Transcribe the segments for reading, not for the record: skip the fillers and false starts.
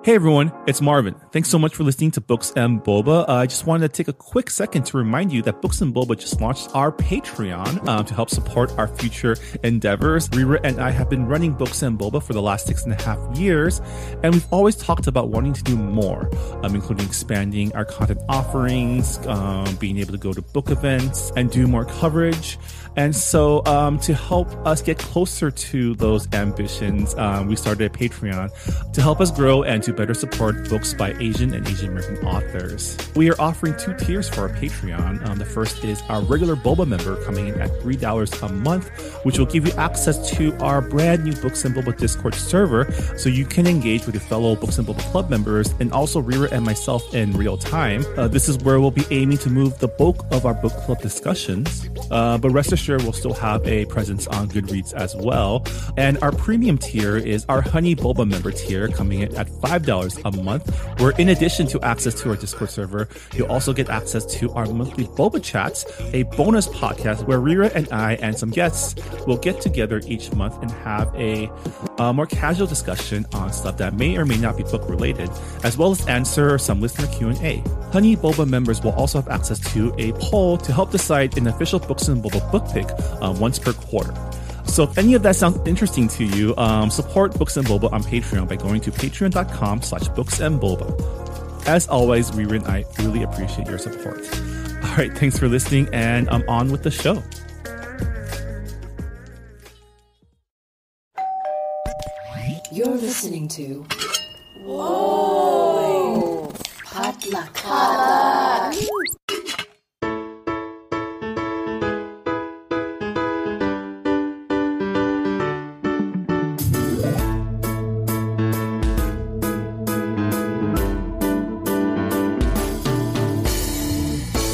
Hey everyone, it's Marvin. Thanks so much for listening to Books and Boba. I just wanted to take a quick second to remind you that Books and Boba just launched our Patreon to help support our future endeavors. Rira and I have been running Books and Boba for the last 6.5 years, and we've always talked about wanting to do more, including expanding our content offerings, being able to go to book events and do more coverage. And so to help us get closer to those ambitions, we started a Patreon to help us grow and to better support books by Asian and Asian American authors. We are offering 2 tiers for our Patreon. The first is our regular Boba member coming in at $3 a month, which will give you access to our brand new Books and Boba Discord server so you can engage with your fellow Books and Boba Club members and also Rira and myself in real time. This is where we'll be aiming to move the bulk of our book club discussions, but rest assured we'll still have a presence on Goodreads as well. And our premium tier is our Honey Boba member tier coming in at $5 a month, where in addition to access to our Discord server, you'll also get access to our monthly Boba Chats, a bonus podcast where Rira and I and some guests will get together each month and have a more casual discussion on stuff that may or may not be book related, as well as answer some listener Q&A. Honey Boba members will also have access to a poll to help decide an official Books and Boba book pick once per quarter. So if any of that sounds interesting to you, support Books and Boba on Patreon by going to patreon.com/booksandboba. As always, Rira and I really appreciate your support. All right, thanks for listening, and I'm on with the show. You're listening to Whoa! Potluck.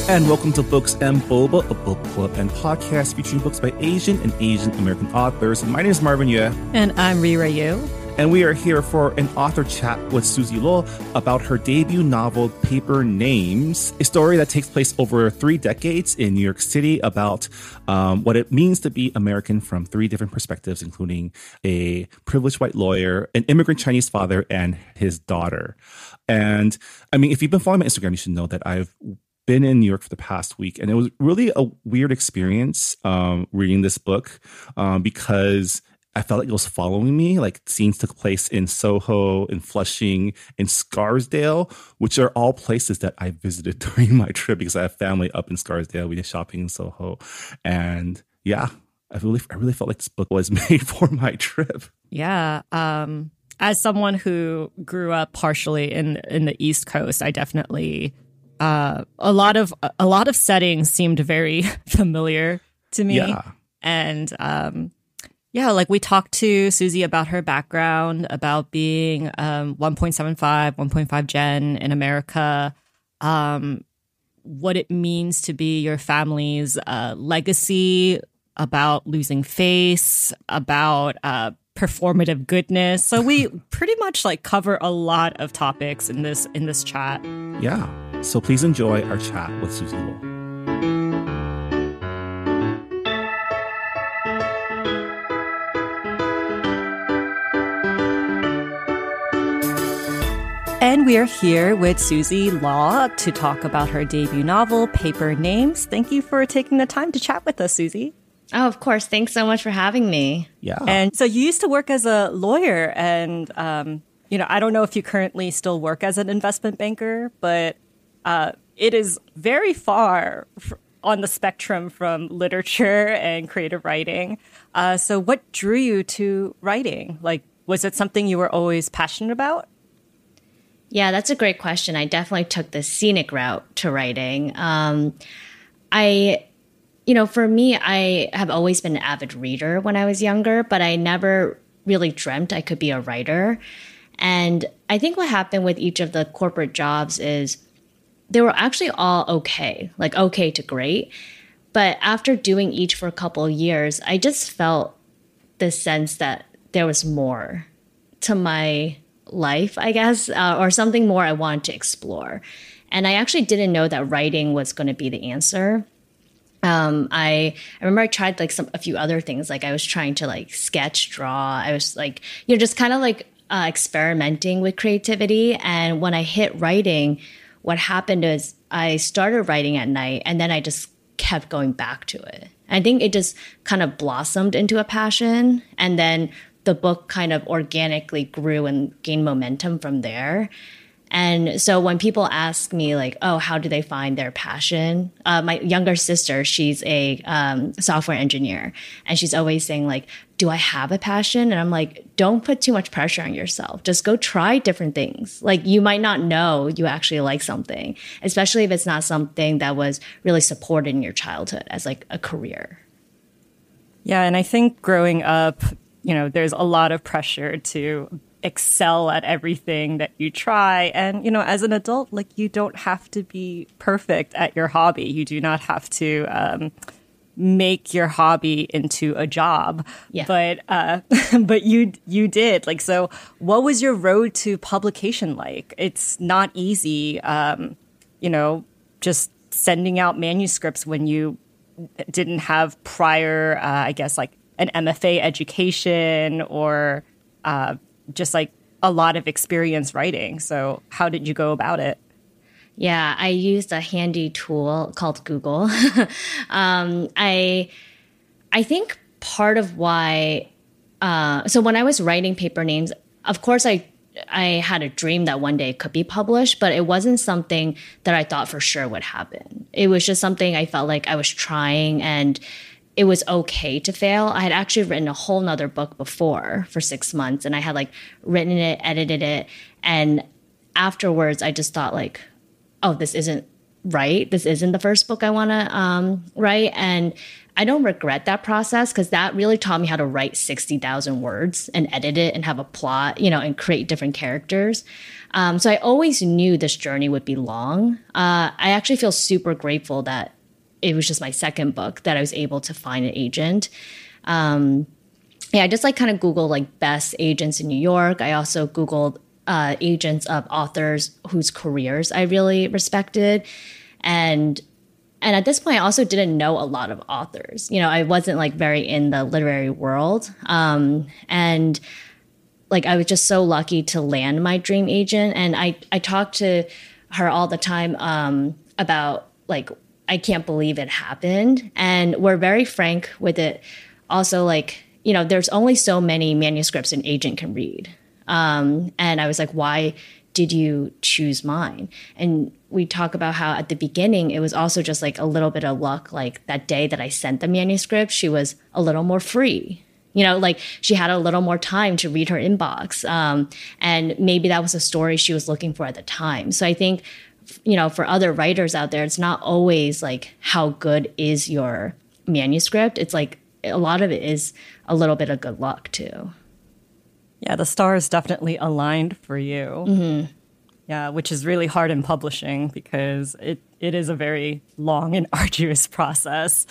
And welcome to Books and Boba, a book club and podcast featuring books by Asian and Asian American authors. My name is Marvin Yue. And I'm Rira Yu. And we are here for an author chat with Susie Lo about her debut novel, Paper Names, a story that takes place over 3 decades in New York City about what it means to be American from 3 different perspectives, including a privileged white lawyer, an immigrant Chinese father, and his daughter. And I mean, if you've been following my Instagram, you should know that I've been in New York for the past week, and it was really a weird experience reading this book because I felt like it was following me. Like, scenes took place in Soho, in Flushing, in Scarsdale, which are all places that I visited during my trip because I have family up in Scarsdale. We did shopping in Soho, and yeah, I really felt like this book was made for my trip. Yeah. As someone who grew up partially in the East Coast, I definitely a lot of settings seemed very familiar to me. Yeah. And like we talked to Susie about her background, about being 1.75 Gen in America, what it means to be your family's legacy, about losing face, about performative goodness. So we pretty much like cover a lot of topics in this chat. Yeah. So please enjoy our chat with Susie Lo. And we are here with Susie Law to talk about her debut novel, Paper Names. Thank you for taking the time to chat with us, Susie. Oh, of course. Thanks so much for having me. Yeah. And so you used to work as a lawyer, and I don't know if you currently still work as an investment banker, but it is very far on the spectrum from literature and creative writing. So what drew you to writing? Like, was it something you were always passionate about? Yeah, that's a great question. I definitely took the scenic route to writing. For me, I have always been an avid reader when I was younger, but I never really dreamt I could be a writer. And I think what happened with each of the corporate jobs is they were actually all okay, like okay to great. But after doing each for a couple of years, I just felt this sense that there was more to my life, I guess, or something more I wanted to explore. And I actually didn't know that writing was going to be the answer. I remember I tried a few other things. Like I was trying to sketch, draw. I was just kind of experimenting with creativity. And when I hit writing, what happened is I started writing at night and then I just kept going back to it. I think it just kind of blossomed into a passion. And then the book kind of organically grew and gained momentum from there. And so when people ask me like, oh, how do they find their passion? My younger sister, she's a software engineer, and she's always saying like, do I have a passion? And I'm like, don't put too much pressure on yourself. Just go try different things. Like you might not know you actually like something, especially if it's not something that was really supported in your childhood as like a career. Yeah. And I think growing up, there's a lot of pressure to excel at everything that you try. And, as an adult, like you don't have to be perfect at your hobby. You do not have to make your hobby into a job. Yeah. But you did. Like, so what was your road to publication like? It's not easy, just sending out manuscripts when you didn't have prior, I guess, like an MFA education or just like a lot of experience writing. So how did you go about it? Yeah, I used a handy tool called Google. I think part of why, so when I was writing paper names, of course I had a dream that one day it could be published, but it wasn't something that I thought for sure would happen. It was just something I felt like I was trying and it was okay to fail. I had actually written a whole nother book before for 6 months and I had like written it, edited it. And afterwards I just thought like, oh, this isn't right. This isn't the first book I want to write. And I don't regret that process because that really taught me how to write 60,000 words and edit it and have a plot, and create different characters. So I always knew this journey would be long. I actually feel super grateful that it was just my second book that I was able to find an agent. I just like kind of Googled like best agents in New York. I also Googled agents of authors whose careers I really respected. And at this point, I also didn't know a lot of authors. I wasn't like very in the literary world. And like I was just so lucky to land my dream agent. And I talked to her all the time about like, I can't believe it happened. And we're very frank with it. Also, like, there's only so many manuscripts an agent can read. And I was like, why did you choose mine? And we talk about how at the beginning, it was also just like a little bit of luck. Like that day that I sent the manuscript, she was a little more free. Like she had a little more time to read her inbox. And maybe that was a story she was looking for at the time. So I think for other writers out there, it's not always like how good is your manuscript. It's like a lot of it is a little bit of good luck too. Yeah, the stars definitely aligned for you. Mm-hmm. Yeah, which is really hard in publishing because it is a very long and arduous process.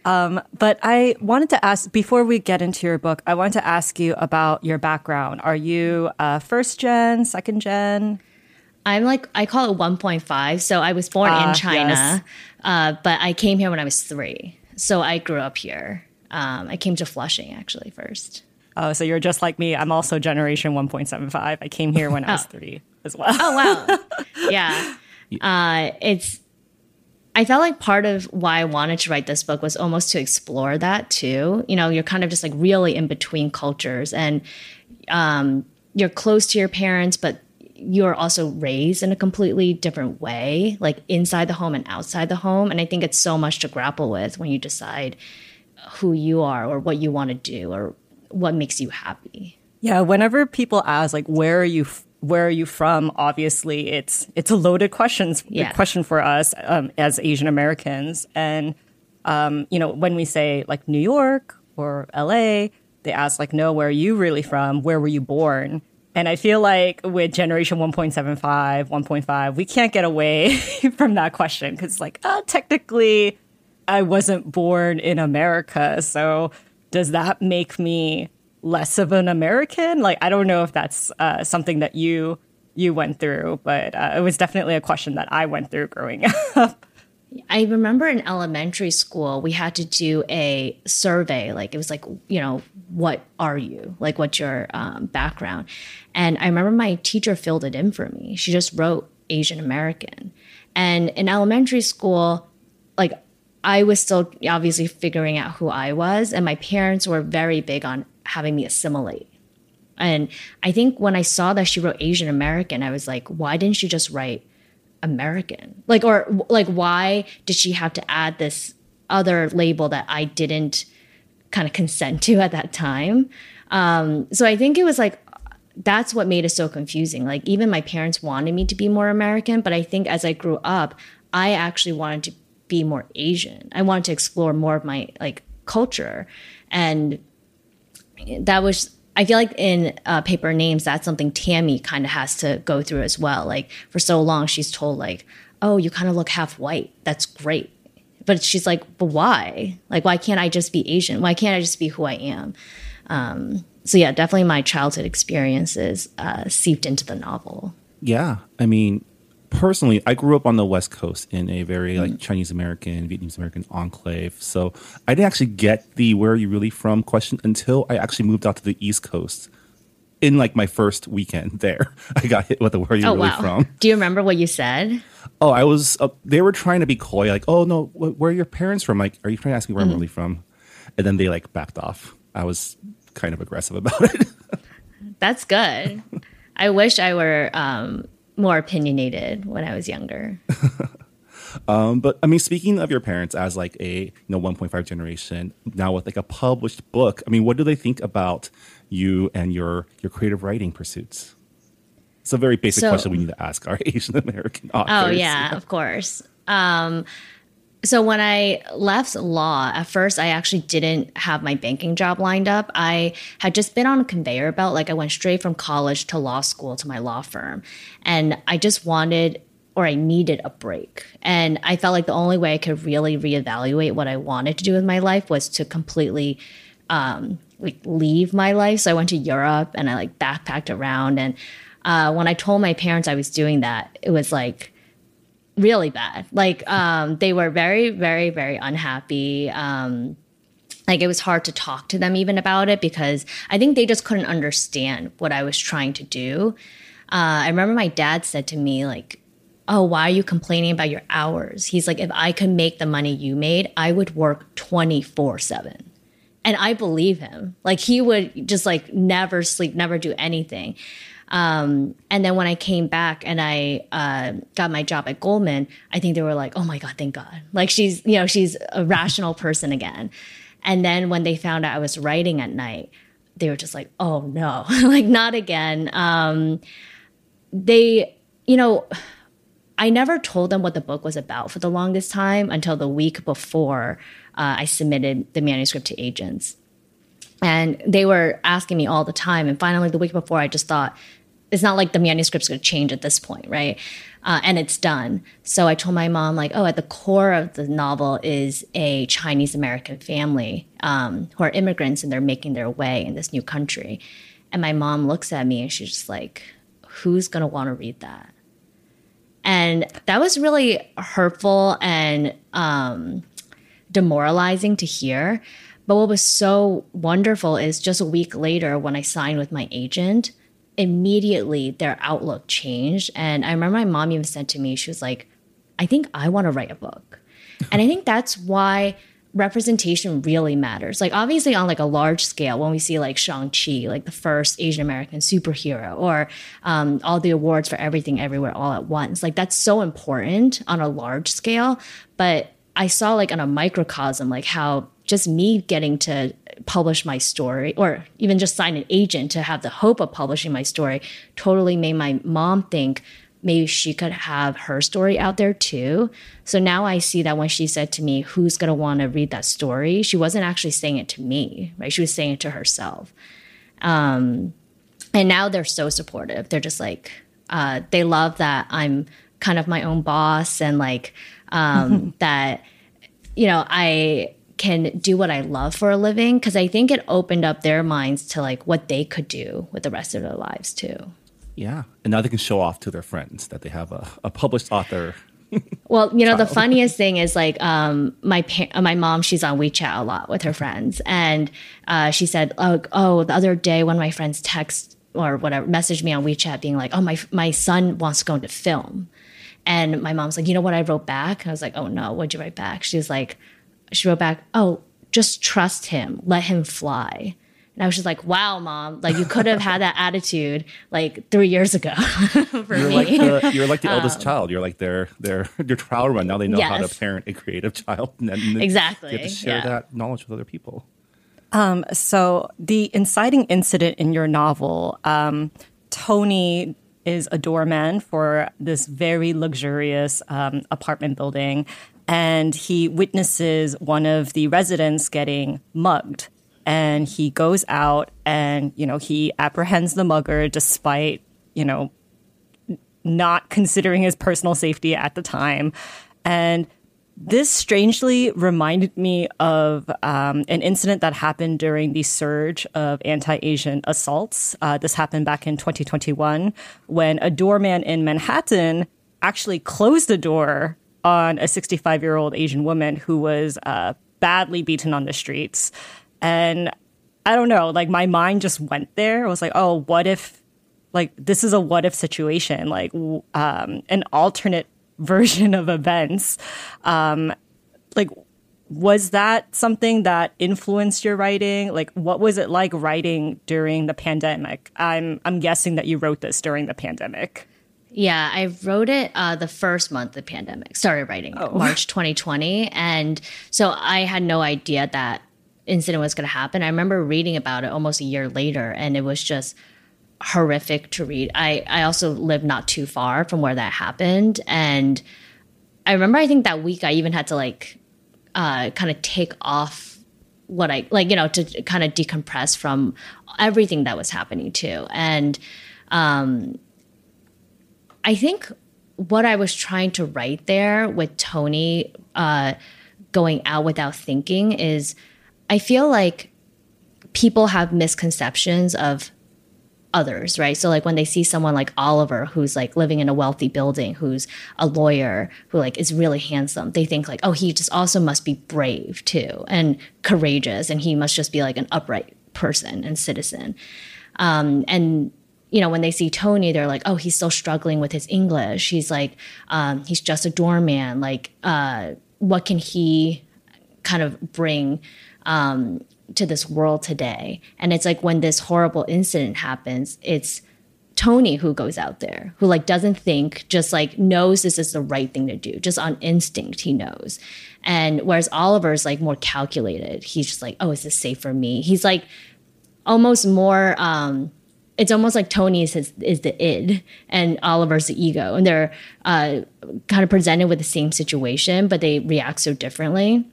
But I wanted to ask, before we get into your book, I wanted to ask you about your background. Are you first gen, second gen? I'm like, I call it 1.5. So I was born in China, yes. But I came here when I was 3. So I grew up here. I came to Flushing actually first. Oh, so you're just like me. I'm also generation 1.75. I came here when I was 3 as well. Oh, wow. Yeah. I felt like part of why I wanted to write this book was almost to explore that too. You're kind of just like really in between cultures and you're close to your parents, but you're also raised in a completely different way, like inside the home and outside the home. And I think it's so much to grapple with when you decide who you are or what you want to do or what makes you happy. Yeah, whenever people ask like where are you from, obviously it's a loaded question for us as Asian Americans. And when we say like New York or LA, they ask like, no, where are you really from? Where were you born? And I feel like with generation 1.75, 1.5, we can't get away from that question because like, technically I wasn't born in America. So does that make me less of an American? Like, I don't know if that's something that you went through, but it was definitely a question that I went through growing up. I remember in elementary school, we had to do a survey. Like, it was like, what are you? Like, what's your background? And I remember my teacher filled it in for me. She just wrote Asian American. And in elementary school, like, I was still obviously figuring out who I was. And my parents were very big on having me assimilate. And I think when I saw that she wrote Asian American, I was like, why didn't she just write American? Like, or like, why did she have to add this other label that I didn't kind of consent to at that time? So I think it was like, that's what made it so confusing. Like, even my parents wanted me to be more American, but I think as I grew up, I actually wanted to be more Asian. I wanted to explore more of my like culture. And that was, I feel like in Paper Names, that's something Tammy kind of has to go through as well. Like, for so long, she's told like, oh, you kind of look half white. That's great. But she's like, but why? Like, why can't I just be Asian? Why can't I just be who I am? So yeah, definitely my childhood experiences seeped into the novel. Yeah. I mean, personally, I grew up on the West Coast in a very like Chinese American, Vietnamese American enclave. So I didn't actually get the "where are you really from" question until I actually moved out to the East Coast. In like my first weekend there, I got hit with the "where are you really from." Do you remember what you said? Oh, I was. They were trying to be coy, like, "Oh no, where are your parents from?" Like, "Are you trying to ask me where I'm really from?" And then they like backed off. I was kind of aggressive about it. That's good. I wish I were more opinionated when I was younger. But I mean, speaking of your parents as like a 1.5 generation now with like a published book, I mean, what do they think about you and your creative writing pursuits? It's a very basic question we need to ask our Asian American authors. Oh yeah, of course. So when I left law, at first I actually didn't have my banking job lined up. I had just been on a conveyor belt. Like, I went straight from college to law school to my law firm. And I just wanted, or I needed a break. And I felt like the only way I could really reevaluate what I wanted to do with my life was to completely like leave my life. So I went to Europe and I like backpacked around. And when I told my parents I was doing that, it was like, really bad. Like, they were very, very, very unhappy. Like, it was hard to talk to them even about it because I think they just couldn't understand what I was trying to do. I remember my dad said to me, like, oh, why are you complaining about your hours? He's like, if I could make the money you made, I would work 24/7. And I believe him. Like, he would just like never sleep, never do anything. And then when I came back and I got my job at Goldman, I think they were like, oh my God, thank God. Like, she's a rational person again. And then when they found out I was writing at night, they were just like, oh no, like, not again. I never told them what the book was about for the longest time until the week before I submitted the manuscript to agents. And they were asking me all the time. And finally, the week before, I just thought, it's not like the manuscript's going to change at this point, right? And it's done. So I told my mom, like, oh, at the core of the novel is a Chinese American family who are immigrants and they're making their way in this new country. And my mom looks at me and she's just like, who's going to want to read that? And that was really hurtful and demoralizing to hear. But what was so wonderful is just a week later when I signed with my agent, immediately their outlook changed. And I remember my mom even said to me, she was like, I think I want to write a book. And I think that's why representation really matters. Like, obviously on like a large scale, when we see like Shang-Chi, like the first Asian American superhero, or all the awards for Everything Everywhere All at Once, like that's so important on a large scale. But I saw like on a microcosm, like how just me getting to publish my story or even just sign an agent to have the hope of publishing my story totally made my mom think maybe she could have her story out there too. So now I see that when she said to me, who's going to want to read that story? She wasn't actually saying it to me, right? She was saying it to herself. And now they're so supportive. They're just like, they love that I'm kind of my own boss and like that, I can do what I love for a living, because I think it opened up their minds to like what they could do with the rest of their lives too. Yeah. And now they can show off to their friends that they have a published author Well, the funniest thing is like my mom, she's on WeChat a lot with her friends, and she said, oh, the other day one of my friends text or whatever messaged me on WeChat being like, oh, my son wants to go into film, and my mom's like, you know what I wrote back? I was like, oh no, what'd you write back? She wrote back, oh, just trust him, let him fly. And I was just like, wow, Mom, like you could have had that attitude like 3 years ago for me. You're like the eldest child. You're like their trial run. Now they know how to parent a creative child. And then exactly. You have to share that knowledge with other people. So the inciting incident in your novel, Tony is a doorman for this very luxurious apartment building, and he witnesses one of the residents getting mugged. And he goes out and, he apprehends the mugger despite, not considering his personal safety at the time. And this strangely reminded me of an incident that happened during the surge of anti-Asian assaults. This happened back in 2021 when a doorman in Manhattan actually closed the door on a 65-year-old Asian woman who was badly beaten on the streets. And I don't know, like my mind just went there. I was like, oh, what if, like, this is a what if situation, like an alternate version of events. Like, was that something that influenced your writing? Like, what was it like writing during the pandemic? I'm guessing that you wrote this during the pandemic. Yeah, I wrote it the first month of the pandemic, started writing it, March 2020. And so I had no idea that incident was going to happen. I remember reading about it almost a year later, and it was just horrific to read. I also lived not too far from where that happened. And I remember, I think that week I even had to kind of take off what I to kind of decompress from everything that was happening too. And I think what I was trying to write there with Tony going out without thinking is, I feel like people have misconceptions of others, right? So like when they see someone like Oliver, who's like living in a wealthy building, who's a lawyer, who like is really handsome, they think like, oh, he just also must be brave too and courageous, and he must just be like an upright person and citizen. And when they see Tony, they're like, oh, he's still struggling with his English. He's like, he's just a doorman. Like, what can he kind of bring to this world today? And it's like when this horrible incident happens, it's Tony who goes out there, who like doesn't think, just like knows this is the right thing to do, just on instinct he knows. And whereas Oliver's like more calculated, he's just like, oh, is this safe for me? He's like almost more it's almost like Tony is the id and Oliver's the ego, and they're kind of presented with the same situation, but they react so differently.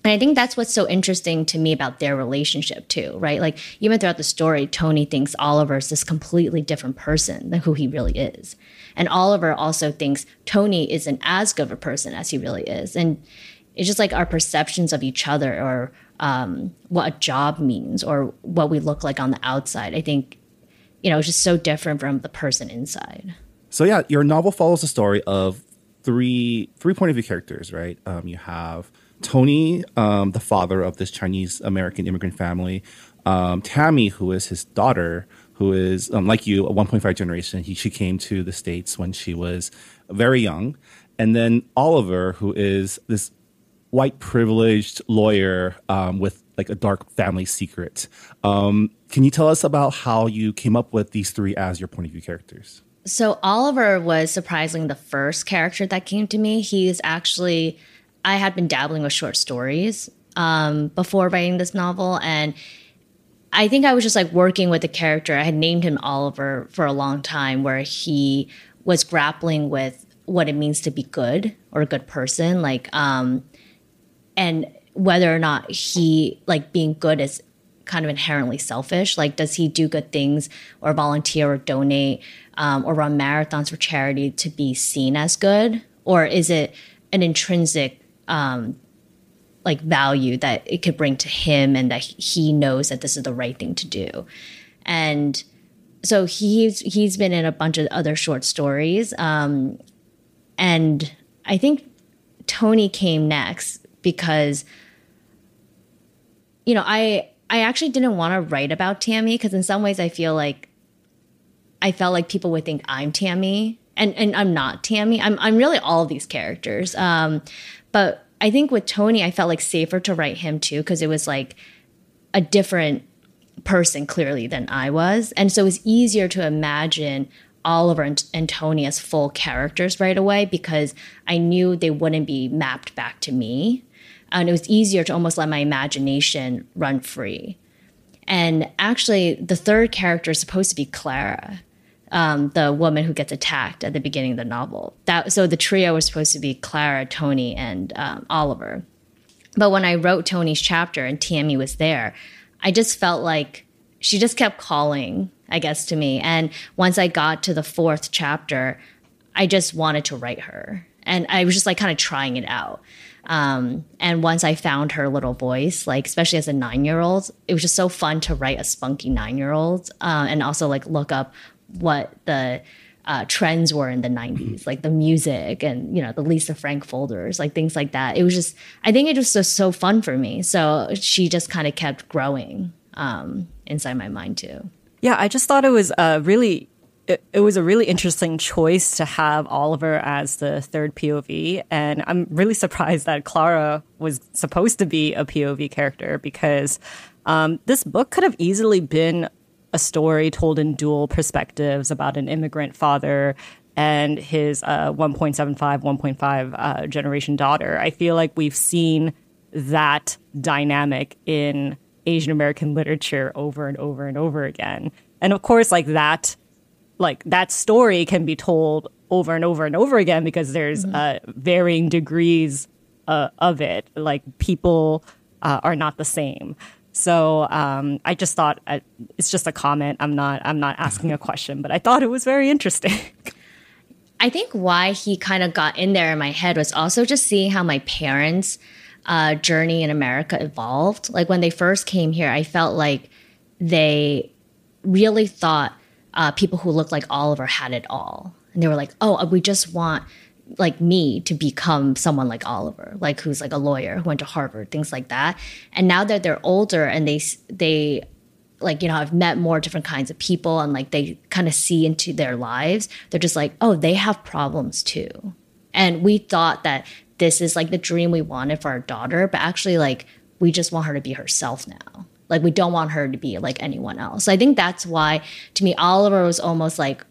And I think that's what's so interesting to me about their relationship too, right? Like even throughout the story, Tony thinks Oliver's this completely different person than who he really is. And Oliver also thinks Tony isn't as good of a person as he really is. And it's just like our perceptions of each other, or what a job means, or what we look like on the outside. I think, it's just so different from the person inside. So yeah, your novel follows the story of three point of view characters, right? You have Tony, the father of this Chinese American immigrant family, Tammy, who is his daughter, who is like you, a 1.5 generation. She came to the States when she was very young, and then Oliver, who is this white privileged lawyer with like a dark family secret. Can you tell us about how you came up with these three as your point of view characters? So Oliver was surprisingly the first character that came to me. I had been dabbling with short stories before writing this novel, and I think I was just like working with the character. I had named him Oliver for a long time, where he was grappling with what it means to be good or a good person, like, and whether or not he, like, being good is kind of inherently selfish. Like, does he do good things or volunteer or donate or run marathons for charity to be seen as good? Or is it an intrinsic like value that it could bring to him, and that he knows that this is the right thing to do? And so he's been in a bunch of other short stories. And I think Tony came next because, I actually didn't want to write about Tammy because in some ways I felt like people would think I'm Tammy, and I'm not Tammy. I'm really all of these characters. But I think with Tony, I felt like safer to write him too because it was like a different person clearly than I was, and so it was easier to imagine Oliver and Tony as full characters right away because I knew they wouldn't be mapped back to me. And it was easier to almost let my imagination run free. And actually, the third character is supposed to be Clara, the woman who gets attacked at the beginning of the novel. So the trio was supposed to be Clara, Tony, and Oliver. But when I wrote Tony's chapter and Tammy was there, I just felt like she just kept calling, I guess, to me. And once I got to the fourth chapter, I just wanted to write her. And I was just like kind of trying it out. And once I found her little voice, like especially as a 9-year-old, it was just so fun to write a spunky 9-year-old and also like look up what the trends were in the 90s, like the music and, the Lisa Frank folders, like things like that. It was just, I think it was just so fun for me. So she just kind of kept growing inside my mind too. Yeah, I just thought it was it was a really interesting choice to have Oliver as the third POV. And I'm really surprised that Clara was supposed to be a POV character because this book could have easily been a story told in dual perspectives about an immigrant father and his 1.5 generation daughter. I feel like we've seen that dynamic in Asian American literature over and over and over again. And of course, that story can be told over and over and over again because there's varying degrees of it. Like people are not the same. So I just thought it's just a comment. I'm not asking a question, but I thought it was very interesting. I think why he kind of got in there in my head was also just seeing how my parents' journey in America evolved. Like when they first came here, I felt like they really thought people who looked like Oliver had it all. And they were like, oh, we just want like me to become someone like Oliver, like who's like a lawyer who went to Harvard, things like that. And now that they're older and they like, have met more different kinds of people and like they kind of see into their lives, they're just like, oh, they have problems too. And we thought that this is like the dream we wanted for our daughter, but actually like we just want her to be herself now. Like we don't want her to be like anyone else. So I think that's why to me, Oliver was almost like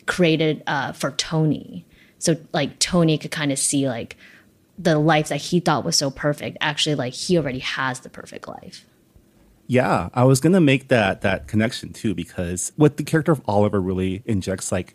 created for Tony. So like Tony could kind of see like the life that he thought was so perfect. Actually, like he already has the perfect life. Yeah, I was going to make that connection too, because what the character of Oliver really injects like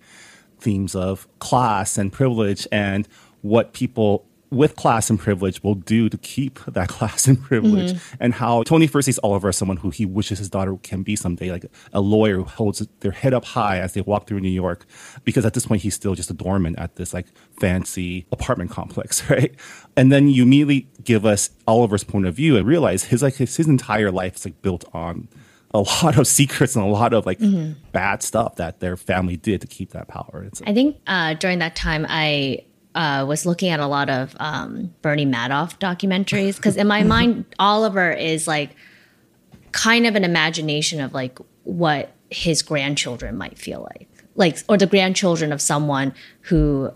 themes of class and privilege and what people with class and privilege will do to keep that class and privilege, and how Tony first sees Oliver as someone who he wishes his daughter can be someday, like a lawyer who holds their head up high as they walk through New York, because at this point he's still just a doorman at this like fancy apartment complex, right? And then you immediately give us Oliver's point of view and realize his entire life is like built on a lot of secrets and a lot of like bad stuff that their family did to keep that power. I think during that time I was looking at a lot of Bernie Madoff documentaries because in my mind, Oliver is like kind of an imagination of like what his grandchildren might feel like, or the grandchildren of someone who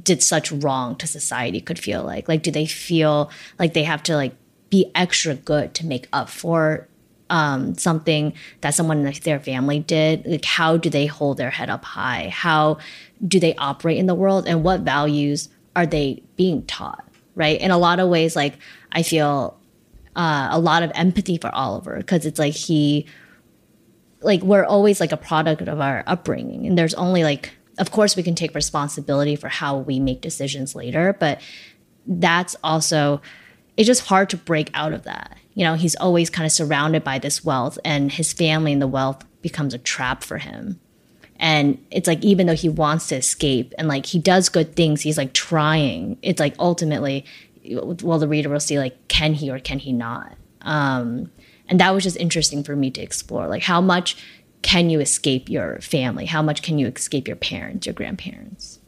did such wrong to society could feel like. Like, do they feel like they have to like be extra good to make up for something that someone in their family did? Like, how do they hold their head up high? How do they operate in the world? And what values are they being taught, right? In a lot of ways, like, I feel a lot of empathy for Oliver because it's like we're always like a product of our upbringing. And there's only like, of course, we can take responsibility for how we make decisions later, but that's also, it's just hard to break out of that. He's always kind of surrounded by this wealth and his family and the wealth becomes a trap for him. And it's like, even though he wants to escape and like he does good things, he's like trying. It's like ultimately, well, the reader will see like, can he or can he not? And that was just interesting for me to explore. Like, how much can you escape your family? How much can you escape your parents, your grandparents?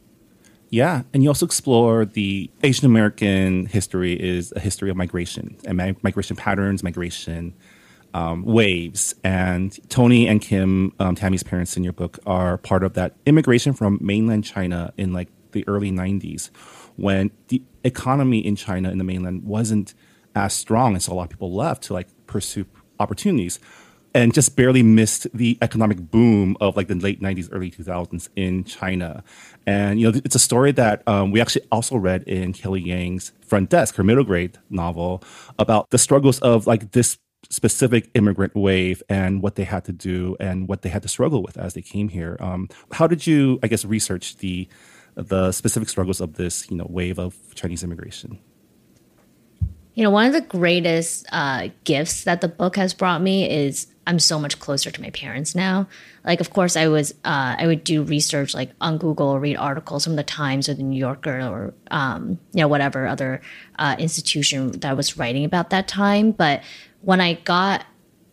Yeah, and you also explore the Asian American history is a history of migration and migration patterns, migration waves. And Tony and Kim, Tammy's parents in your book, are part of that immigration from mainland China in like the early 90s when the economy in China in the mainland wasn't as strong. And so a lot of people left to like pursue opportunities and just barely missed the economic boom of like the late 90s, early 2000s in China. And, you know, it's a story that we actually also read in Kelly Yang's Front Desk, her middle grade novel, about the struggles of like this specific immigrant wave and what they had to do and what they had to struggle with as they came here. How did you, I guess, research the specific struggles of this, you know, wave of Chinese immigration? You know, one of the greatest gifts that the book has brought me is I'm so much closer to my parents now. Like, of course, I would do research like on Google or read articles from the Times or the New Yorker or, you know, whatever other institution that was writing about that time. But when I got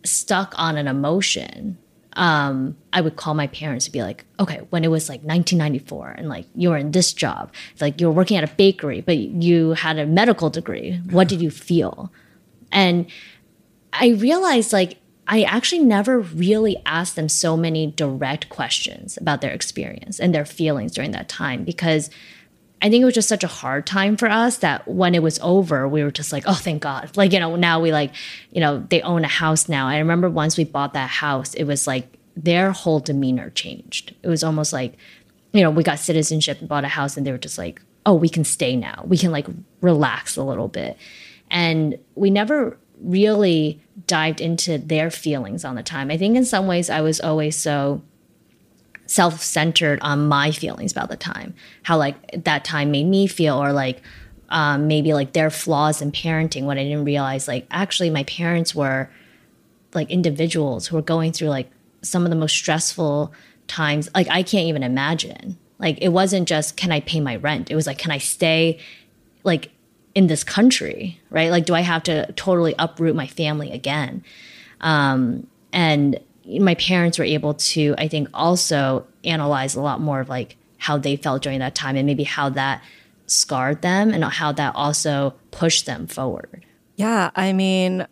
stuck on an emotion, I would call my parents and be like, okay, when it was like 1994 and like you were in this job, like you were working at a bakery, but you had a medical degree. What did you feel? And I realized like I actually never really asked them so many direct questions about their experience and their feelings during that time because I think it was just such a hard time for us that when it was over, we were just like, oh, thank God. Like, you know, now we like, you know, they own a house now. I remember once we bought that house, it was like their whole demeanor changed. It was almost like, you know, we got citizenship and bought a house and they were just like, oh, we can stay now. We can like relax a little bit. And we never really dived into their feelings on the time. I think in some ways I was always so self-centered on my feelings about the time, how like that time made me feel, or like maybe like their flaws in parenting, when I didn't realize like actually my parents were like individuals who were going through like some of the most stressful times. Like I can't even imagine. Like it wasn't just can I pay my rent? It was like, can I stay like in this country, right? Like, do I have to totally uproot my family again? And my parents were able to, I think, also analyze a lot more of like how they felt during that time and maybe how that scarred them and how that also pushed them forward. Yeah, I mean,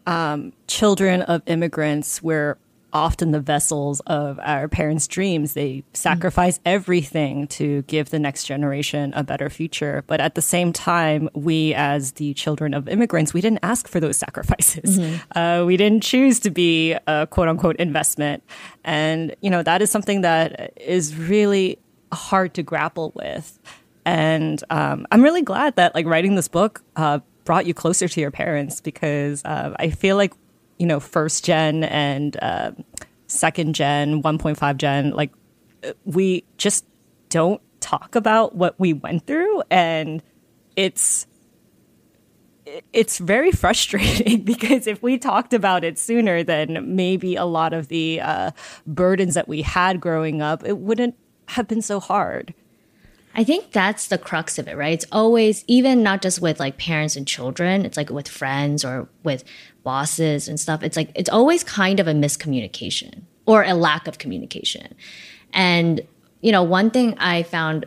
children of immigrants were often the vessels of our parents' dreams. They sacrifice everything to give the next generation a better future. But at the same time, we as the children of immigrants, we didn't ask for those sacrifices. We didn't choose to be a quote unquote investment. And, you know, that is something that is really hard to grapple with. And I'm really glad that like writing this book brought you closer to your parents, because I feel like, you know, first gen and second gen, 1.5 gen, like we just don't talk about what we went through. And it's very frustrating because if we talked about it sooner, then maybe a lot of the burdens that we had growing up, it wouldn't have been so hard. I think that's the crux of it, right? It's always, even not just with like parents and children, it's like with friends or with bosses and stuff. It's like, it's always kind of a miscommunication or a lack of communication. And, you know, one thing I found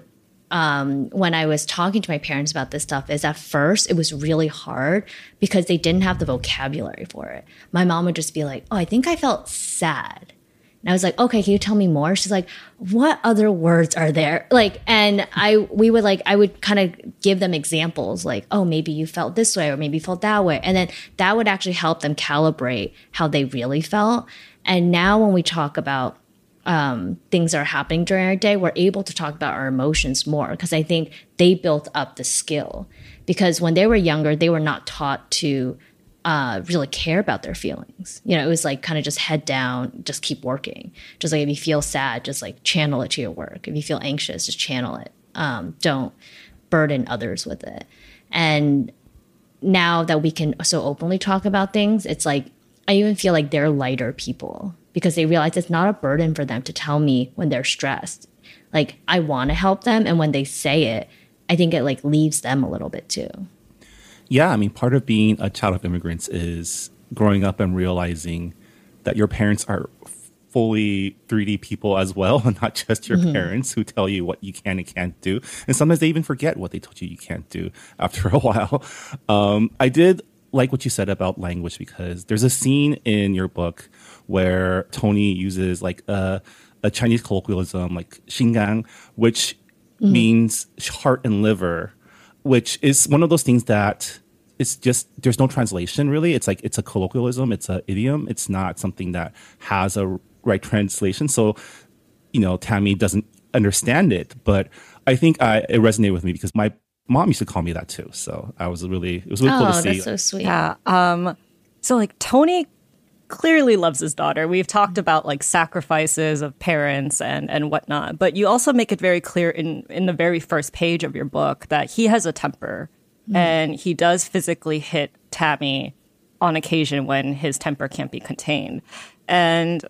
when I was talking to my parents about this stuff is at first it was really hard because they didn't have the vocabulary for it. My mom would just be like, oh, I think I felt sad. And I was like, okay, can you tell me more? She's like, what other words are there? Like, and I would kind of give them examples like, oh, maybe you felt this way or maybe you felt that way. And then that would actually help them calibrate how they really felt. And now when we talk about things that are happening during our day, we're able to talk about our emotions more because I think they built up the skill. Because when they were younger, they were not taught to really care about their feelings. You know, it was like kind of just head down, just keep working. Just like if you feel sad, just like channel it to your work. If you feel anxious, just channel it. Don't burden others with it. And now that we can so openly talk about things, it's like I even feel like they're lighter people because they realize it's not a burden for them to tell me when they're stressed. Like I want to help them, and when they say it, I think it like leaves them a little bit too. Yeah, I mean, part of being a child of immigrants is growing up and realizing that your parents are fully 3D people as well, and not just your parents who tell you what you can and can't do. And sometimes they even forget what they told you can't do after a while. I did like what you said about language, because there's a scene in your book where Tony uses like a Chinese colloquialism like 心肝, which means heart and liver, which is one of those things that it's just, there's no translation really. It's like, it's a colloquialism, it's an idiom. It's not something that has a right translation. So, Tammy doesn't understand it, but I think it resonated with me because my mom used to call me that too. So it was really cool to see. That's so sweet. Yeah. So like Tony clearly loves his daughter. We've talked about like sacrifices of parents and whatnot, but you also make it very clear in the very first page of your book that he has a temper and he does physically hit Tammy on occasion when his temper can't be contained. And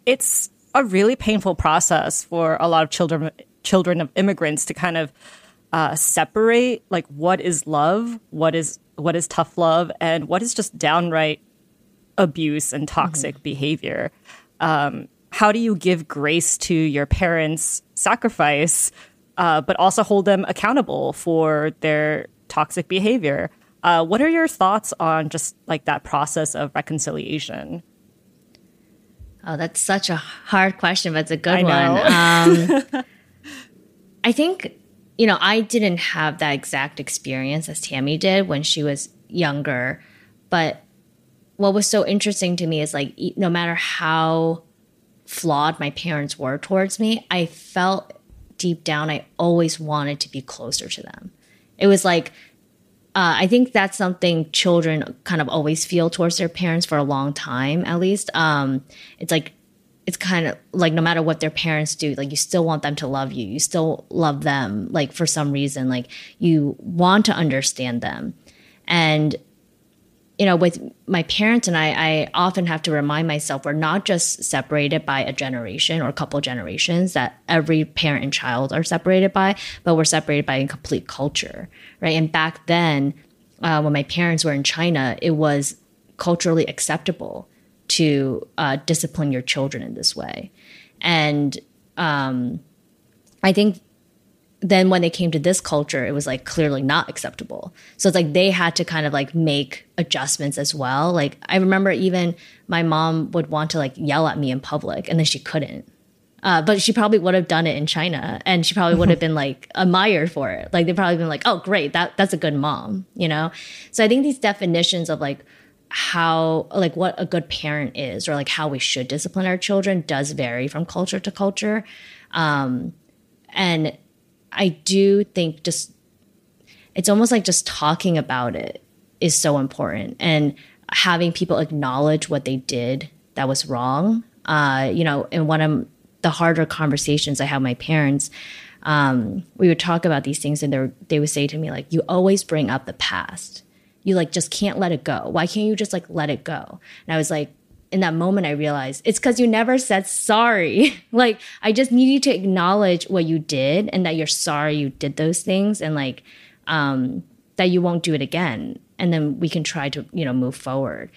it's a really painful process for a lot of children of immigrants to kind of separate like what is love, what is tough love, and what is just downright abuse and toxic behavior. How do you give grace to your parents' sacrifice, but also hold them accountable for their toxic behavior? What are your thoughts on just like that process of reconciliation? Oh, that's such a hard question, but it's a good one. I think, I didn't have that exact experience as Tammy did when she was younger. But what was so interesting to me is like, no matter how flawed my parents were towards me, I felt deep down I always wanted to be closer to them. It was like, I think that's something children kind of always feel towards their parents for a long time, at least. It's kind of like no matter what their parents do, like you still want them to love you. You still love them, like for some reason, like you want to understand them. And, with my parents and I often have to remind myself we're not just separated by a generation or a couple of generations that every parent and child are separated by, but we're separated by a complete culture, right? And back then, when my parents were in China, it was culturally acceptable to discipline your children in this way. And I think then when they came to this culture, it was like clearly not acceptable. So it's like they had to kind of like make adjustments as well. Like I remember even my mom would want to like yell at me in public and then she couldn't. But she probably would have done it in China and she probably would have been like admired for it. Like they'd probably been like, oh, great, that's a good mom, So I think these definitions of like how, like what a good parent is or like how we should discipline our children does vary from culture to culture. And I do think it's almost like just talking about it is so important and having people acknowledge what they did that was wrong. In one of the harder conversations I had with my parents, we would talk about these things and they would say to me, like, you always bring up the past. You like just can't let it go. Why can't you just like let it go? And I was like, in that moment, I realized it's because you never said sorry. Like, I just need you to acknowledge what you did and that you're sorry you did those things and like that you won't do it again. And then we can try to, move forward.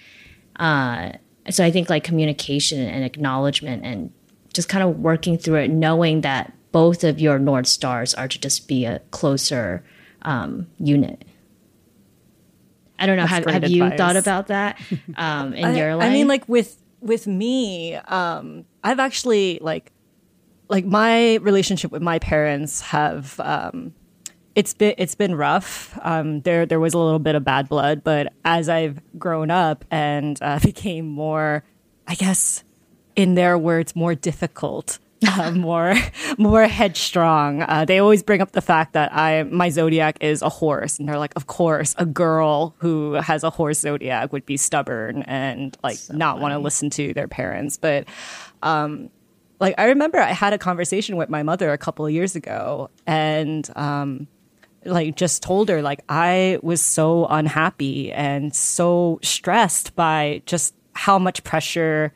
So I think like communication and acknowledgement and just kind of working through it, knowing that both of your North Stars are to just be a closer unit. I don't know. Have you thought about that in your life? I mean, like with me, I've actually like my relationship with my parents have it's been rough. There was a little bit of bad blood, but as I've grown up and became more, I guess, in their words, more difficult. More headstrong. They always bring up the fact that my zodiac is a horse, and they're like, of course, a girl who has a horse zodiac would be stubborn and like so not want to listen to their parents. But like I remember I had a conversation with my mother a couple of years ago, and like just told her like I was so unhappy and so stressed by just how much pressure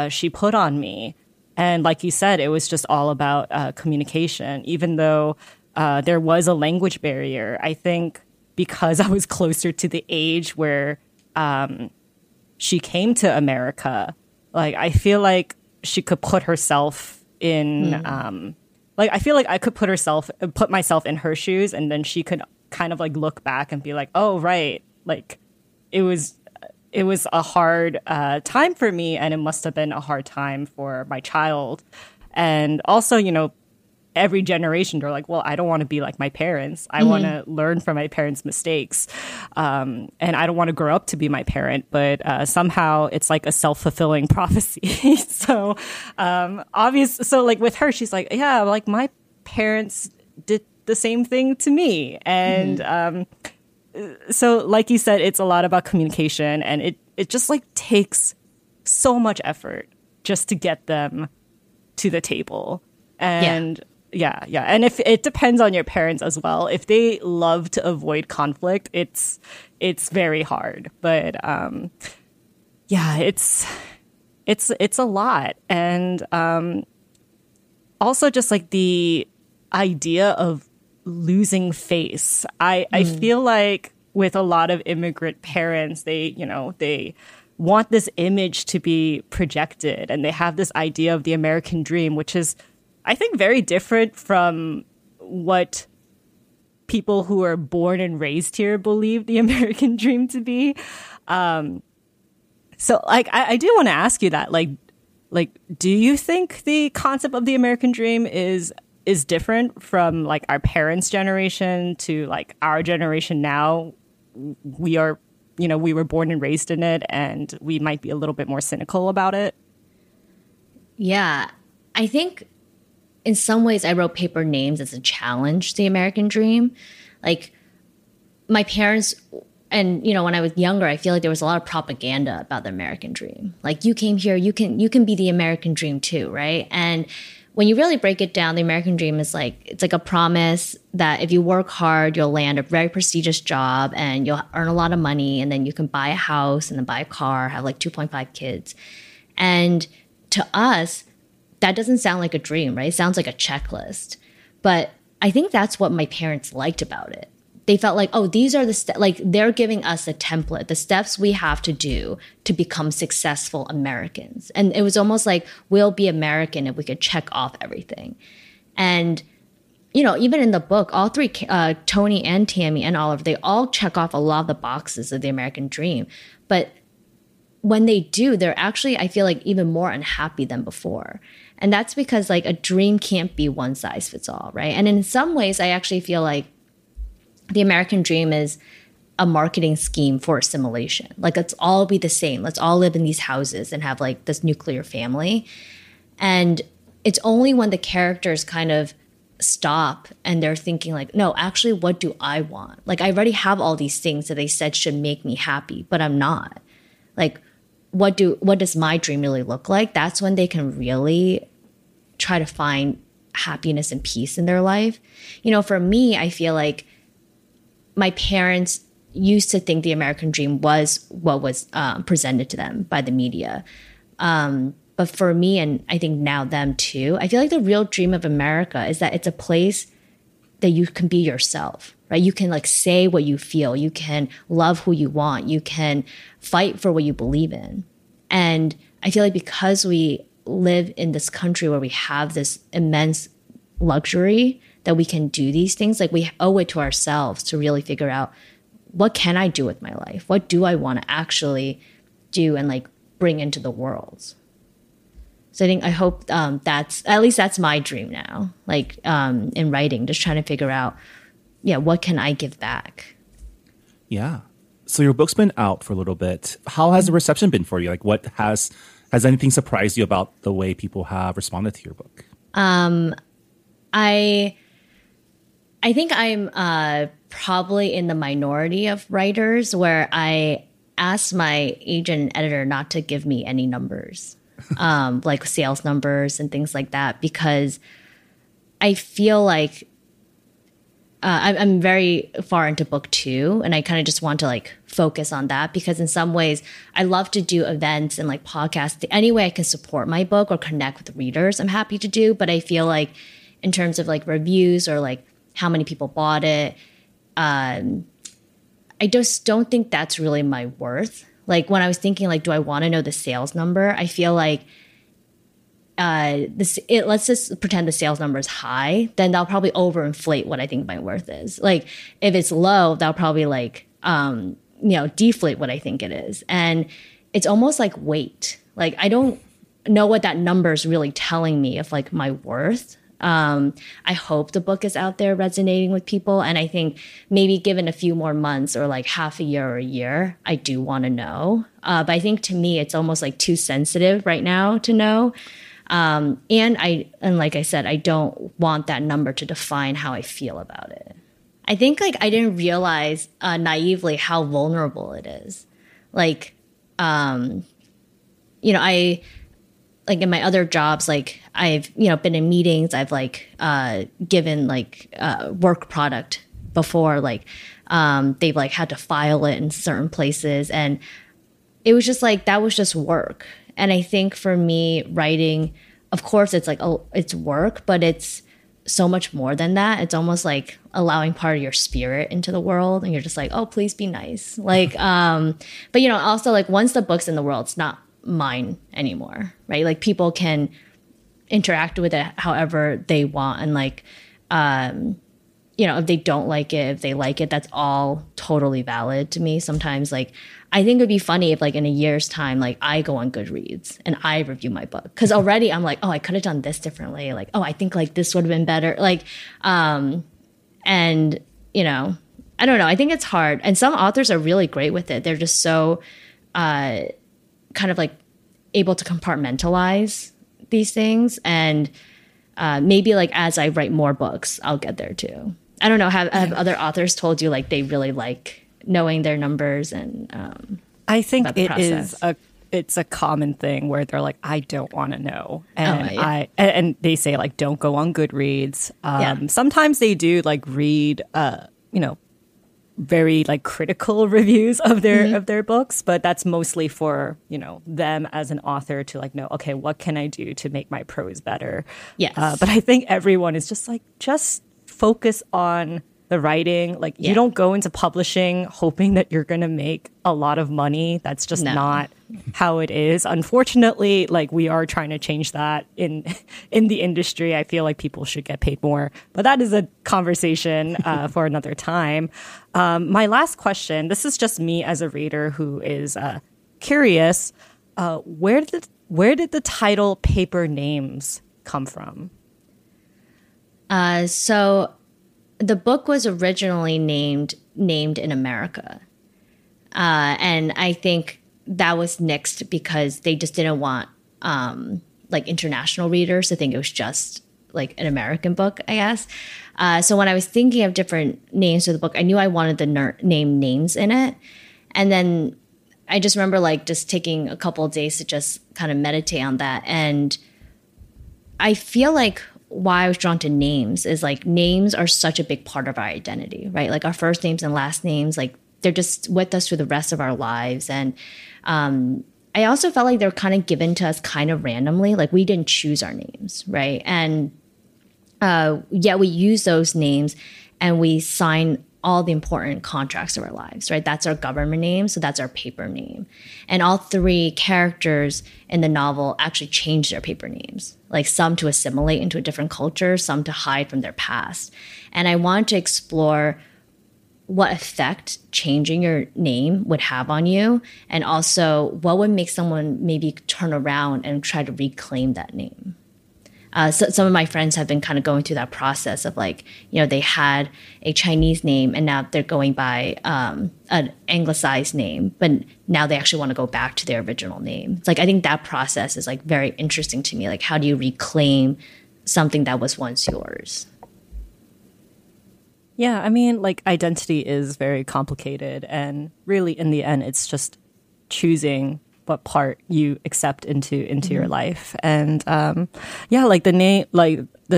she put on me. And like you said, it was just all about communication, even though there was a language barrier. I think because I was closer to the age where she came to America, like I feel like she could put herself in, like, I feel like I could put myself in her shoes, and then she could kind of like look back and be like, oh, right. Like it was a hard time for me, and it must have been a hard time for my child. And also, you know, every generation they're like, well, I don't want to be like my parents. I want to learn from my parents' mistakes. And I don't want to grow up to be my parent, but somehow it's like a self-fulfilling prophecy. So so like with her, she's like, yeah, like my parents did the same thing to me. And so like you said, it's a lot about communication, and it just like takes so much effort just to get them to the table. And yeah. And if it depends on your parents as well. If they love to avoid conflict, it's very hard. But it's a lot. And also just like the idea of losing face. I feel like with a lot of immigrant parents, they want this image to be projected, and they have this idea of the American dream, which is, I think, very different from what people who are born and raised here believe the American dream to be. So like, I do want to ask you that, like, do you think the concept of the American dream is different from like our parents' generation to like our generation now? We are, we were born and raised in it, and we might be a little bit more cynical about it. Yeah, I think in some ways I wrote Paper Names as a challenge to the American dream. Like my parents, and when I was younger, I feel like there was a lot of propaganda about the American dream. Like, you came here, you can be the American dream too, right? And when you really break it down, the American dream is like, it's like a promise that if you work hard, you'll land a very prestigious job and you'll earn a lot of money, and then you can buy a house and then buy a car, have like 2.5 kids. And to us, that doesn't sound like a dream, right? It sounds like a checklist. But I think that's what my parents liked about it. They felt like, oh, these are the steps, like they're giving us a template, the steps we have to do to become successful Americans. And it was almost like, we'll be American if we could check off everything. And, even in the book, all three, Tony and Tammy and Oliver, they all check off a lot of the boxes of the American dream. But when they do, they're actually, I feel like, even more unhappy than before. And that's because like a dream can't be one size fits all, right? And in some ways, I actually feel like the American dream is a marketing scheme for assimilation. Like, let's all be the same. Let's all live in these houses and have like this nuclear family. And it's only when the characters kind of stop and they're thinking like, no, actually, what do I want? Like, I already have all these things that they said should make me happy, but I'm not. Like, what does my dream really look like? That's when they can really try to find happiness and peace in their life. For me, I feel like my parents used to think the American dream was what was presented to them by the media. But for me, and I think now them too, I feel like the real dream of America is that it's a place that you can be yourself, right? You can like say what you feel. You can love who you want. You can fight for what you believe in. And I feel like because we live in this country where we have this immense luxury that we can do these things, like we owe it to ourselves to really figure out, what can I do with my life? What do I want to actually do and like bring into the world? So I hope that's my dream now, like in writing, just trying to figure out, what can I give back? Yeah. So your book's been out for a little bit. How has the reception been for you? Like, what has anything surprised you about the way people have responded to your book? I think I'm probably in the minority of writers where I asked my agent and editor not to give me any numbers, like sales numbers and things like that, because I feel like I'm very far into book 2, and I kind of just want to like focus on that, because in some ways I love to do events and like podcasts. Any way I can support my book or connect with readers, I'm happy to do. But I feel like in terms of like reviews or like how many people bought it, I just don't think that's really my worth. Like when I was thinking like, do I want to know the sales number? I feel like let's just pretend the sales number is high, then that'll probably overinflate what I think my worth is. Like if it's low, that'll probably like, deflate what I think it is. And it's almost like weight. Like I don't know what that number is really telling me of like my worth. I hope the book is out there resonating with people. And I think maybe given a few more months or like half a year or a year, I do want to know. But I think to me, it's almost like too sensitive right now to know. And like I said, I don't want that number to define how I feel about it. I think like I didn't realize naively how vulnerable it is. Like, I like in my other jobs, like I've, been in meetings, I've like given like work product before, like they've like had to file it in certain places. And it was just like, that was just work. And I think for me, writing, of course, it's like, it's work, but it's so much more than that. It's almost like allowing part of your spirit into the world. And you're just like, oh, please be nice. Like, but also like once the book's in the world, it's not mine anymore, right? Like people can interact with it however they want. And like, if they don't like it, if they like it, that's all totally valid to me. Sometimes like, I think it'd be funny if like in a year's time, like I go on Goodreads and I review my book. Cause already I'm like, oh, I could have done this differently. Like, oh, I think like this would have been better. Like, I don't know. I think it's hard. And some authors are really great with it. They're just so, kind of like able to compartmentalize these things. And, maybe like as I write more books, I'll get there too. I don't know. Have other authors told you like they really like knowing their numbers and I think it's a common thing where they're like, I don't want to know. And and they say like, don't go on Goodreads. Sometimes they do like read, very like critical reviews of their books, but that's mostly for, them as an author to like know, okay, what can I do to make my prose better? Yes. But I think everyone is just like, just focus on the writing. Like you don't go into publishing hoping that you're going to make a lot of money. That's just not how it is. Unfortunately, like we are trying to change that in the industry. I feel like people should get paid more, but that is a conversation for another time. My last question, this is just me as a reader who is curious. Where did the title Paper Names come from? So the book was originally named in America. And I think that was nixed because they just didn't want like international readers to think it was just like an American book, I guess. So when I was thinking of different names for the book, I knew I wanted the name names in it. And then I just remember like just taking a couple of days to just kind of meditate on that. And I feel like why I was drawn to names is like names are such a big part of our identity, right? Like our first names and last names, like they're just with us for the rest of our lives. And I also felt like they're kind of given to us kind of randomly. Like we didn't choose our names, right? And we use those names and we sign all the important contracts of our lives, right? That's our government name. So that's our paper name. And all three characters in the novel actually change their paper names, like some to assimilate into a different culture, some to hide from their past. And I want to explore what effect changing your name would have on you. And also what would make someone maybe turn around and try to reclaim that name. So some of my friends have been kind of going through that process of like, they had a Chinese name and now they're going by an anglicized name, but now they actually want to go back to their original name. It's like, I think that process is like very interesting to me. Like, how do you reclaim something that was once yours? Yeah, I mean, like identity is very complicated, and really in the end, it's just choosing what part you accept into your life. And like the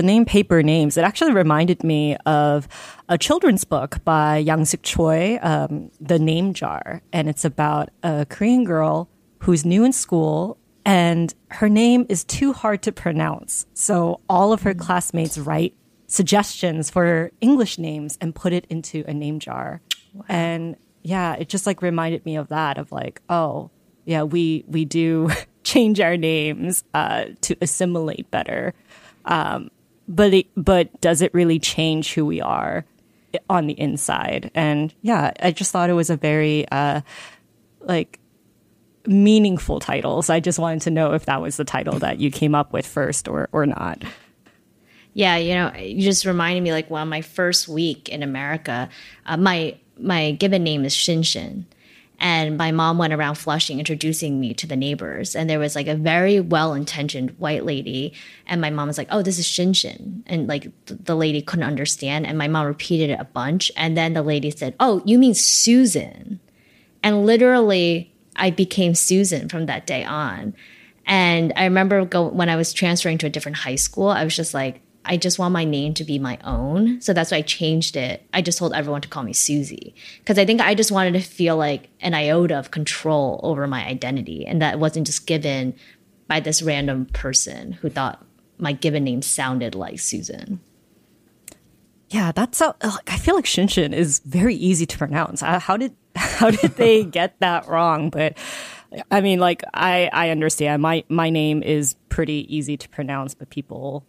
name Paper Names, it actually reminded me of a children's book by Yang Sik Choi, The Name Jar. And it's about a Korean girl who's new in school and her name is too hard to pronounce. So all of her classmates write suggestions for English names and put it into a name jar. Wow. And yeah, it just like reminded me of that, of like, oh, yeah, we do change our names to assimilate better. But does it really change who we are on the inside? And yeah, I just thought it was a very meaningful title. So I just wanted to know if that was the title that you came up with first or not. Yeah, you just reminded me, like, well, my first week in America, my given name is Shinshin. And my mom went around Flushing introducing me to the neighbors. And there was like a very well-intentioned white lady. And my mom was like, oh, this is Shinshin. And like the lady couldn't understand. And my mom repeated it a bunch. And then the lady said, oh, you mean Susan. And literally I became Susan from that day on. And I remember when I was transferring to a different high school, I was just like, I just want my name to be my own. So that's why I changed it. I just told everyone to call me Susie. Because I think I just wanted to feel like an iota of control over my identity. And that wasn't just given by this random person who thought my given name sounded like Susan. Yeah, that's how, I feel like Shinshin is very easy to pronounce. How did they get that wrong? But I mean, like, I understand. My name is pretty easy to pronounce, but people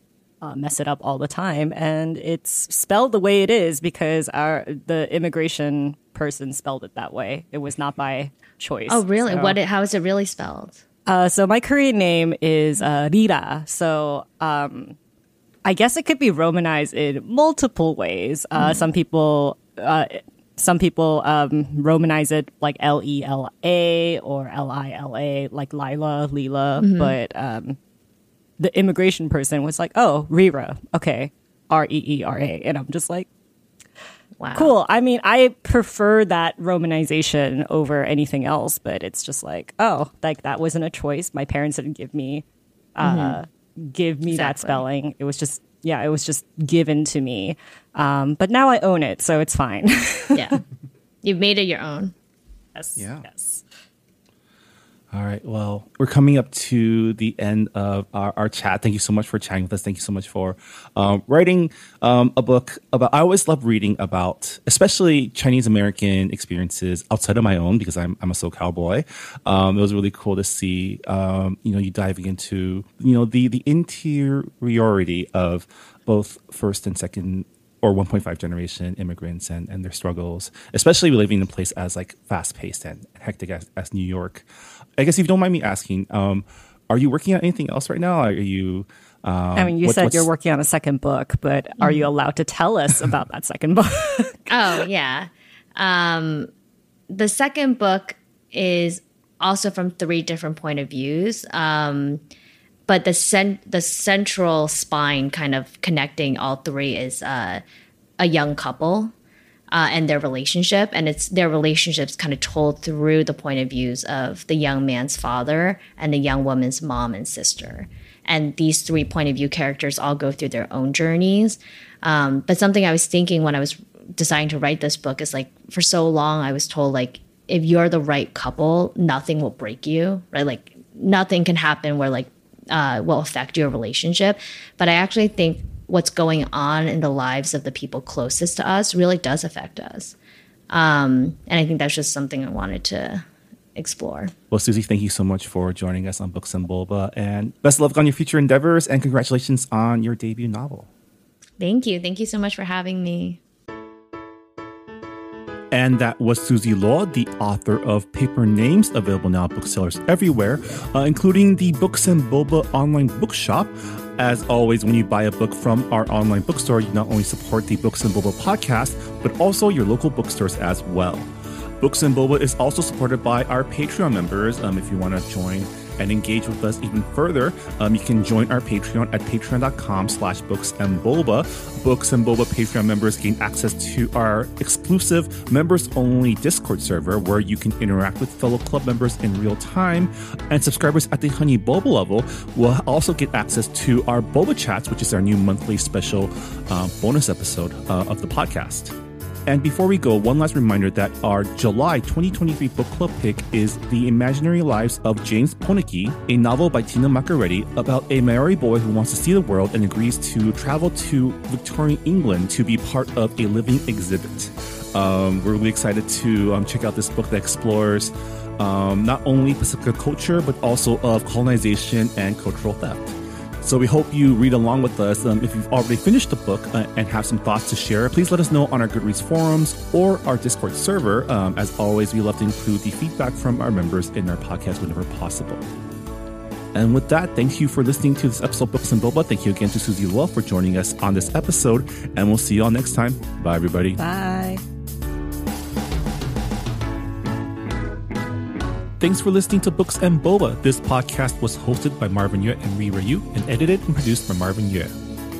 mess it up all the time, and it's spelled the way it is because the immigration person spelled it that way. It was not by choice. Oh, really? So, How is it really spelled? So my Korean name is Rira. So I guess it could be romanized in multiple ways. Some people romanize it like Lela or Lila, like Lila, but the immigration person was like, oh, Rira. Okay. Reera. And I'm just like, wow. Cool. I mean, I prefer that romanization over anything else, but it's just like, oh, like that wasn't a choice. My parents didn't give me that spelling. It was just given to me. But now I own it, so it's fine. Yeah. You've made it your own. Yes. Yeah. Yes. All right. Well, we're coming up to the end of our chat. Thank you so much for chatting with us. Thank you so much for writing a book about. I always love reading about, especially Chinese American experiences outside of my own, because I'm a SoCal boy. It was really cool to see, you diving into, the interiority of both first and second or 1.5 generation immigrants and their struggles, especially living in a place as like fast paced and hectic as New York. I guess if you don't mind me asking, are you working on anything else right now? Are you? I mean, you said you're working on a second book, but are you allowed to tell us about that second book? Oh, yeah. The second book is also from 3 different point of views. But the central spine kind of connecting all 3 is a young couple and their relationship. And it's their relationships kind of told through the point of views of the young man's father and the young woman's mom and sister. And these 3 point of view characters all go through their own journeys. But something I was thinking when I was deciding to write this book is like, for so long I was told, like, if you're the right couple, nothing will break you, right? Like nothing can happen where like will affect your relationship. But I actually think what's going on in the lives of the people closest to us really does affect us. And I think that's just something I wanted to explore. Well, Susie, thank you so much for joining us on Books and Boba, and best of luck on your future endeavors, and congratulations on your debut novel. Thank you. Thank you so much for having me. And that was Susie Law, the author of Paper Names, available now at booksellers everywhere, including the Books and Boba online bookshop. As always, when you buy a book from our online bookstore, you not only support the Books and Boba podcast, but also your local bookstores as well. Books and Boba is also supported by our Patreon members. If you want to join and engage with us even further, you can join our Patreon at patreon.com/booksandboba. Books and Boba Patreon members gain access to our exclusive members-only Discord server, where you can interact with fellow club members in real time. And subscribers at the Honey Boba level will also get access to our Boba Chats, which is our new monthly special bonus episode of the podcast. And before we go, one last reminder that our July 2023 book club pick is The Imaginary Lives of James Poneke, a novel by Tina Maccaretti about a Maori boy who wants to see the world and agrees to travel to Victorian England to be part of a living exhibit. We're really excited to check out this book that explores not only Pacific culture, but also of colonization and cultural theft. So we hope you read along with us. If you've already finished the book and have some thoughts to share, please let us know on our Goodreads forums or our Discord server. As always, we love to include the feedback from our members in our podcast whenever possible. And with that, thank you for listening to this episode of Books and Boba. Thank you again to Susie Luo for joining us on this episode. And we'll see you all next time. Bye, everybody. Bye. Thanks for listening to Books and Boba. This podcast was hosted by Marvin Yue and Rira Yu and edited and produced by Marvin Yue.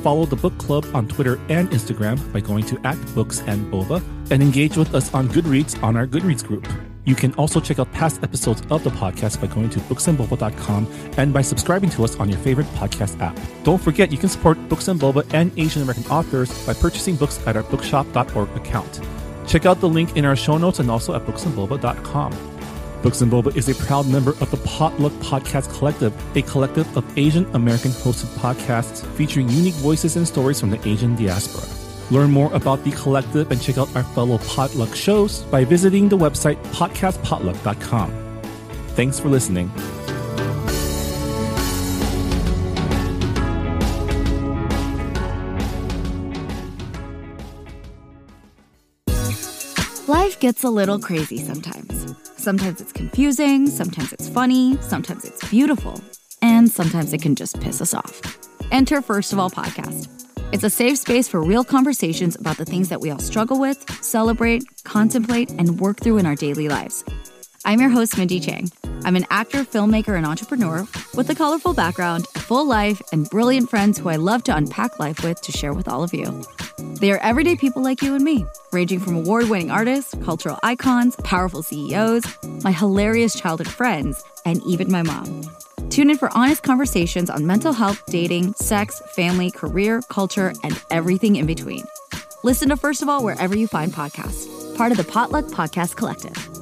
Follow the book club on Twitter and Instagram by going to @BooksandBoba and engage with us on Goodreads on our Goodreads group. You can also check out past episodes of the podcast by going to booksandboba.com and by subscribing to us on your favorite podcast app. Don't forget, you can support Books and Boba and Asian American authors by purchasing books at our bookshop.org account. Check out the link in our show notes and also at booksandboba.com. Books and Boba is a proud member of the Potluck Podcast Collective, a collective of Asian American hosted podcasts featuring unique voices and stories from the Asian diaspora. Learn more about the collective and check out our fellow Potluck shows by visiting the website podcastpotluck.com. Thanks for listening. Life gets a little crazy sometimes. Sometimes it's confusing, sometimes it's funny, sometimes it's beautiful, and sometimes it can just piss us off. Enter First of All Podcast. It's a safe space for real conversations about the things that we all struggle with, celebrate, contemplate, and work through in our daily lives. I'm your host, Mindy Chang. I'm an actor, filmmaker, and entrepreneur with a colorful background, a full life, and brilliant friends who I love to unpack life with to share with all of you. They are everyday people like you and me, ranging from award-winning artists, cultural icons, powerful CEOs, my hilarious childhood friends, and even my mom. Tune in for honest conversations on mental health, dating, sex, family, career, culture, and everything in between. Listen to First of All wherever you find podcasts, part of the Potluck Podcast Collective.